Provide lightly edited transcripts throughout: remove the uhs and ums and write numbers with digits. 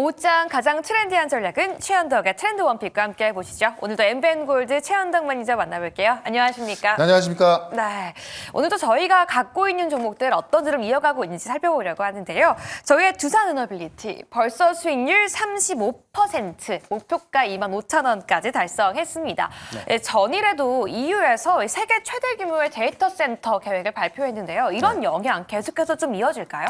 오장 가장 트렌디한 전략은 최현덕의 트렌드 원픽과 함께 보시죠. 오늘도 엠벤골드 최현덕 매니저 만나볼게요. 안녕하십니까? 네, 안녕하십니까? 네, 오늘도 저희가 갖고 있는 종목들 어떤 흐름 이어가고 있는지 살펴보려고 하는데요. 저희의 두산 에너빌리티 벌써 수익률 35%, 목표가 25,000원까지 달성했습니다. 네. 전일에도 EU에서 세계 최대 규모의 데이터 센터 계획을 발표했는데요. 이런 영향 계속해서 좀 이어질까요?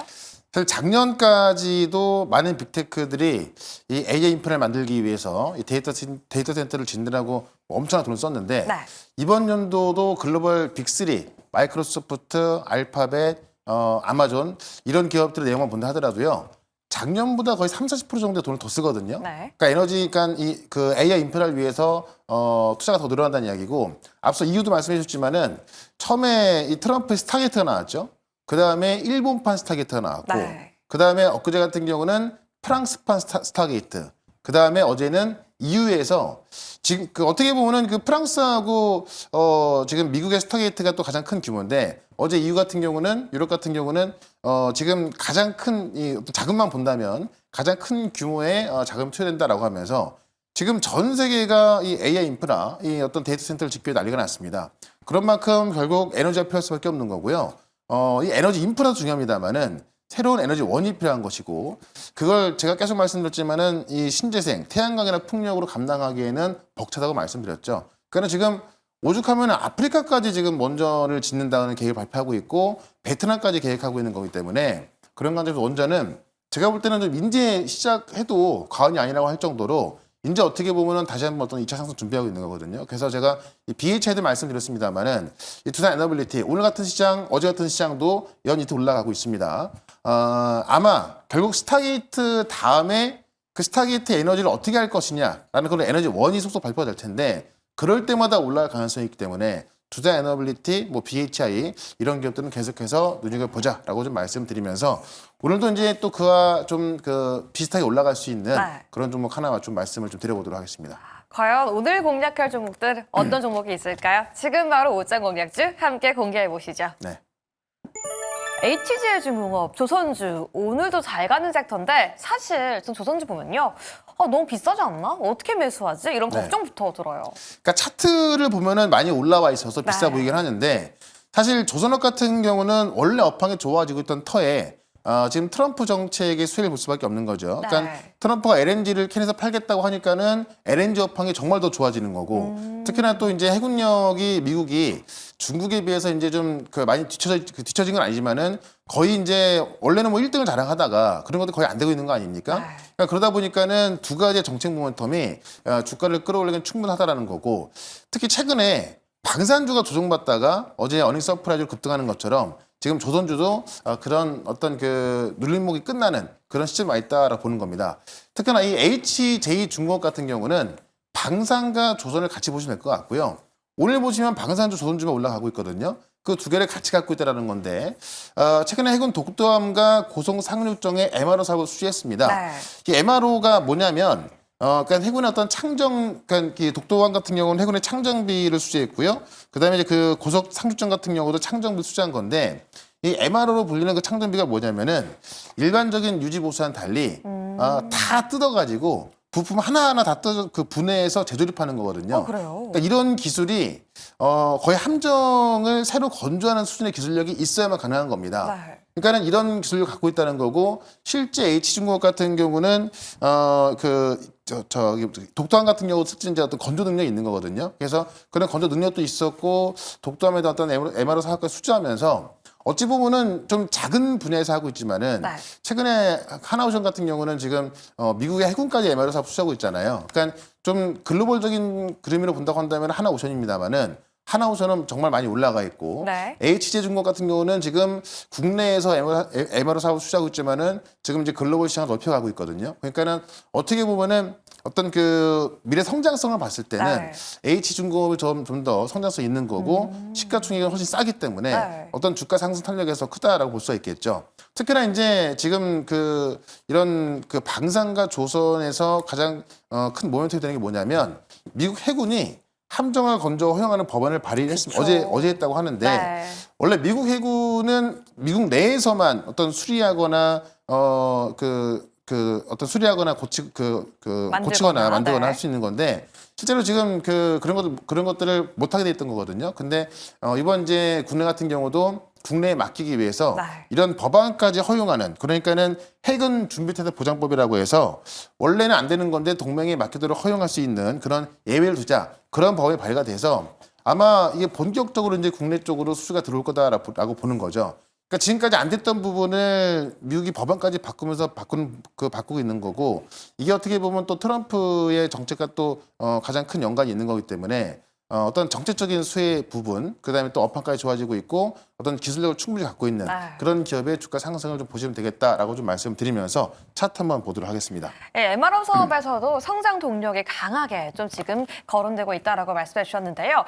사실 작년까지도 많은 빅테크들이 이 AI 인프라를 만들기 위해서 이 데이터 센터를 짓느라고 엄청난 돈을 썼는데 네. 이번 연도도 글로벌 빅3, 마이크로소프트, 알파벳, 아마존 이런 기업들의 내용만 본다 하더라도요. 작년보다 거의 30~40% 정도 돈을 더 쓰거든요. 네. 그러니까 에너지, 그러니까 그 AI 인프라를 위해서 투자가 더 늘어난다는 이야기고 앞서 이유도 말씀해 주셨지만은 처음에 이 트럼프의 스타게이트가 나왔죠. 그 다음에 일본판 스타게이트가 나왔고, 네. 그 다음에 엊그제 같은 경우는 프랑스판 스타게이트, 그 다음에 어제는 EU에서 지금 그 어떻게 보면은 그 프랑스하고 지금 미국의 스타게이트가 또 가장 큰 규모인데 어제 EU 같은 경우는 유럽 같은 경우는 지금 가장 큰 이 자금만 본다면 가장 큰 규모의 자금이 투여된다라고 하면서 지금 전 세계가 이 AI 인프라, 이 어떤 데이터 센터를 짓기에 난리가 났습니다. 그런 만큼 결국 에너지가 필요할 수밖에 없는 거고요. 이 에너지 인프라도 중요합니다만은 새로운 에너지 원이 필요한 것이고 그걸 제가 계속 말씀드렸지만은 이 신재생, 태양광이나 풍력으로 감당하기에는 벅차다고 말씀드렸죠. 그러니까 지금 오죽하면 아프리카까지 지금 원전을 짓는다는 계획을 발표하고 있고 베트남까지 계획하고 있는 거기 때문에 그런 관점에서 원전은 제가 볼 때는 좀 인제 시작해도 과언이 아니라고 할 정도로 이제 어떻게 보면은 다시 한번 어떤 2차 상승 준비하고 있는 거거든요. 그래서 제가 이 BHI도 말씀드렸습니다만은 이 두산 에너빌리티 오늘 같은 시장, 어제 같은 시장도 연 이틀 올라가고 있습니다. 아마 결국 스타게이트 다음에 그 스타게이트 에너지를 어떻게 할 것이냐라는 그런 에너지 원이 속속 발표가 될 텐데 그럴 때마다 올라갈 가능성이 있기 때문에 두산 에너빌리티, 뭐 BHI 이런 기업들은 계속해서 눈여겨보자라고 좀 말씀드리면서 오늘도 이제 또 그와 좀 그 비슷하게 올라갈 수 있는 그런 종목 하나만 좀 말씀을 좀 드려보도록 하겠습니다. 과연 오늘 공략할 종목들 어떤 종목이 있을까요? 지금 바로 오장 공략주 함께 공개해 보시죠. 네. HG해주무업, 조선주 오늘도 잘 가는 섹터인데 사실 좀 조선주 보면요. 너무 비싸지 않나? 어떻게 매수하지? 이런 걱정부터 들어요. 그러니까 차트를 보면은 많이 올라와 있어서 비싸 보이긴 하는데 사실 조선업 같은 경우는 원래 업황이 좋아지고 있던 터에 지금 트럼프 정책의 수혜를 볼 수밖에 없는 거죠. 그러니까 트럼프가 LNG를 캔에서 팔겠다고 하니까는 LNG 업황이 정말 더 좋아지는 거고 특히나 또 이제 해군력이 미국이 중국에 비해서 이제 좀 그 많이 뒤처진 건 아니지만은 거의 이제 원래는 뭐 1등을 자랑하다가 그런 것도 거의 안 되고 있는 거 아닙니까? 그러니까 그러다 보니까는 두 가지의 정책 모멘텀이 주가를 끌어올리기는 충분하다라는 거고 특히 최근에 방산주가 조정받다가 어제 어닝 서프라이즈로 급등하는 것처럼 지금 조선주도 그런 어떤 그 눌림목이 끝나는 그런 시점이 와 있다라고 보는 겁니다. 특히나 이 HJ중공업 같은 경우는 방산과 조선을 같이 보시면 될 것 같고요. 오늘 보시면 방산주, 조선주가 올라가고 있거든요. 그 두 개를 같이 갖고 있다는 건데 최근에 해군 독도함과 고성 상륙정의 MRO 사업을 수주했습니다. 이 MRO가 뭐냐면 그러니까 해군의 어떤 그러니까 독도함 같은 경우는 해군의 창정비를 수주했고요. 그다음에 이제 그 고속 상륙정 같은 경우도 창정비 수주한 건데 이 MRO로 불리는 그 창정비가 뭐냐면은 일반적인 유지 보수와는 달리 다 뜯어가지고 부품 하나하나 다 뜯어 그 분해해서 재조립하는 거거든요. 그래요? 그러니까 이런 기술이 거의 함정을 새로 건조하는 수준의 기술력이 있어야만 가능한 겁니다. 그러니까는 이런 기술을 갖고 있다는 거고 실제 H중공업 같은 경우는 독도함 같은 경우 특히 이제 어떤 건조 능력이 있는 거거든요. 그래서 그런 건조 능력도 있었고 독도함에 대한 어떤 MRO 사업까지 수주하면서 어찌 보면은 좀 작은 분야에서 하고 있지만은 최근에 하나오션 같은 경우는 지금 미국의 해군까지 MRO 사업 수주하고 있잖아요. 그러니까 좀 글로벌적인 그림으로 본다고 한다면 하나오션입니다만은 하나오션은 정말 많이 올라가 있고 HJ중공업 같은 경우는 지금 국내에서 MRO 사업을 수주하고 있지만은 지금 이제 글로벌 시장을 넓혀가고 있거든요. 그러니까는 어떻게 보면은 어떤 그 미래 성장성을 봤을 때는 H중공업이 좀 더 성장성 있는 거고 시가총액은 훨씬 싸기 때문에 어떤 주가 상승 탄력에서 크다라고 볼 수가 있겠죠. 특히나 이제 지금 이런 방산과 조선에서 가장 큰 모멘텀이 되는 게 뭐냐면 미국 해군이 함정을 건조 허용하는 법안을 발의했습니다. 어제 했다고 하는데 원래 미국 해군은 미국 내에서만 어떤 수리하거나 그 어떤 수리하거나 고치거나 만들거나, 만들거나 네. 할 수 있는 건데 실제로 지금 그런 것들을 못 하게 돼 있던 거거든요. 근데 이번 이제 국내 같은 경우도 국내에 맡기기 위해서 네. 이런 법안까지 허용하는 그러니까는 해군 준비태세 보장법이라고 해서 원래는 안 되는 건데 동맹에 맡기도록 허용할 수 있는 그런 예외를 두자 그런 법이 발의가 돼서 아마 이게 본격적으로 이제 국내 쪽으로 수주가 들어올 거다라고 보는 거죠. 그러니까 지금까지 안 됐던 부분을 미국이 법안까지 바꾸면서 바꾸고 있는 거고 이게 어떻게 보면 또 트럼프의 정책과 또 가장 큰 연관이 있는 거기 때문에 어떤 정책적인 수혜 부분, 그다음에 또 업황까지 좋아지고 있고 어떤 기술력을 충분히 갖고 있는 그런 기업의 주가 상승을 좀 보시면 되겠다라고 좀 말씀드리면서 차트 한번 보도록 하겠습니다. 네, MRO 사업에서도 성장 동력이 강하게 좀 지금 거론되고 있다라고 말씀해 주셨는데요.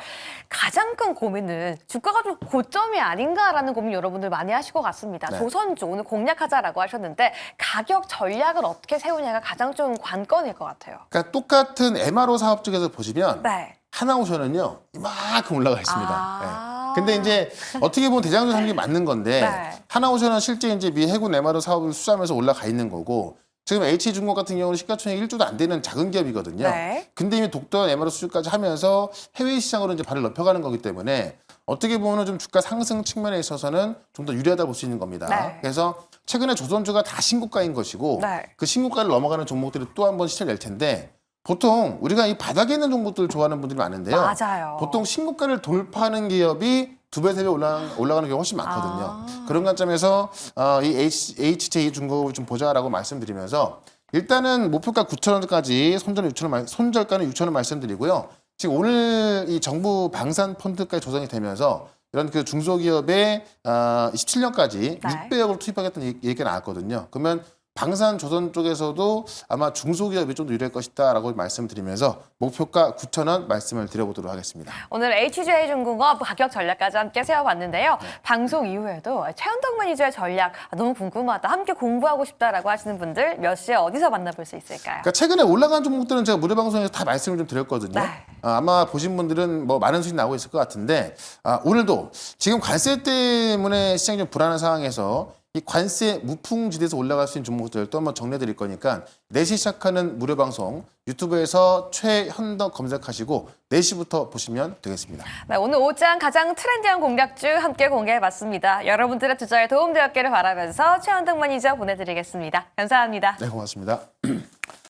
가장 큰 고민은 주가가 좀 고점이 아닌가라는 고민 여러분들 많이 하실 것 같습니다. 네. 조선주 오늘 공략하자라고 하셨는데 가격 전략을 어떻게 세우냐가 가장 좀 관건일 것 같아요. 그러니까 똑같은 MRO 사업 쪽에서 보시면 네. 하나오션은요 이만큼 올라가 있습니다. 아. 근데 이제 어떻게 보면 대장주 삼기 맞는 건데 네. 하나오션은 실제 이제 미 해군 MRO 사업을 수주하면서 올라가 있는 거고 지금 H중공 같은 경우는 시가총액 1조도 안 되는 작은 기업이거든요. 네. 근데 이미 독도한 MRO 수주까지 하면서 해외 시장으로 이제 발을 넓혀가는 거기 때문에 어떻게 보면 좀 주가 상승 측면에 있어서는 좀 더 유리하다 볼 수 있는 겁니다. 네. 그래서 최근에 조선주가 다 신고가인 것이고 네. 그 신고가를 넘어가는 종목들이 또 한 번 시차를 낼 텐데 보통 우리가 이 바닥에 있는 종목들을 좋아하는 분들이 많은데요. 맞아요. 보통 신고가를 돌파하는 기업이 2배, 3배 올라가는 경우가 훨씬 많거든요. 그런 관점에서 이 HJ중공업을 좀 보자라고 말씀드리면서 일단은 목표가 9,000원까지 손절가는 6,000원 말씀드리고요. 지금 오늘 이 정부 방산 펀드까지 조성이 되면서 이런 그 중소기업에 27년까지 네. 6배역으로 투입하겠다는 얘기가 나왔거든요. 그러면 방산 조선 쪽에서도 아마 중소기업이 좀 더 유리할 것이다라고 말씀드리면서 목표가 9,000원 말씀을 드려보도록 하겠습니다. 오늘 HJ중공업 가격 전략까지 함께 세워봤는데요. 방송 이후에도 최현덕 매니저의 전략 너무 궁금하다, 함께 공부하고 싶다라고 하시는 분들 몇 시에 어디서 만나볼 수 있을까요? 그러니까 최근에 올라간 종목들은 제가 무료 방송에서 다 말씀을 좀 드렸거든요. 네. 아마 보신 분들은 뭐 많은 수익 나오고 있을 것 같은데 오늘도 지금 관세 때문에 시장이 좀 불안한 상황에서 이 관세 무풍지대에서 올라갈 수 있는 종목들 또 한번 정리해드릴 거니까 4시 시작하는 무료 방송 유튜브에서 최현덕 검색하시고 4시부터 보시면 되겠습니다. 네, 오늘 5장 가장 트렌디한 공략주 함께 공개해봤습니다. 여러분들의 투자에 도움되었기를 바라면서 최현덕 매니저 보내드리겠습니다. 감사합니다. 네, 고맙습니다.